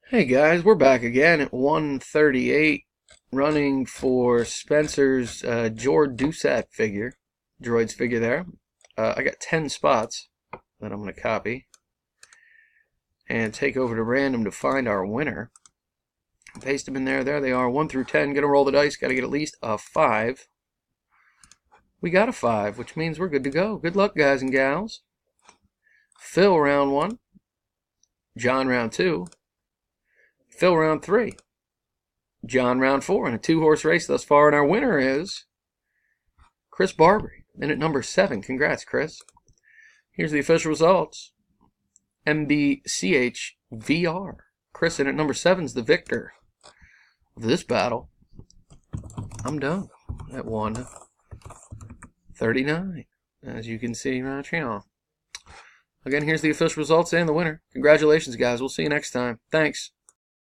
Hey guys, we're back again at 138, running for Spencer's Jord Dusat figure, droids figure there. I got 10 spots that I'm going to copy and take over to random to find our winner. Paste them in there. There they are, 1 through 10. Going to roll the dice. Got to get at least a 5. We got a 5, which means we're good to go. Good luck, guys and gals. Phil, round 1. John, round 2. Phil, round 3. John, round 4 in a 2-horse race thus far, and our winner is Chris Barbary, in at number 7. Congrats, Chris. Here's the official results. MBCHVR. Chris, in at number 7, is the victor of this battle. I'm done at 139, as you can see right here. Again, here's the official results and the winner. Congratulations, guys. We'll see you next time. Thanks.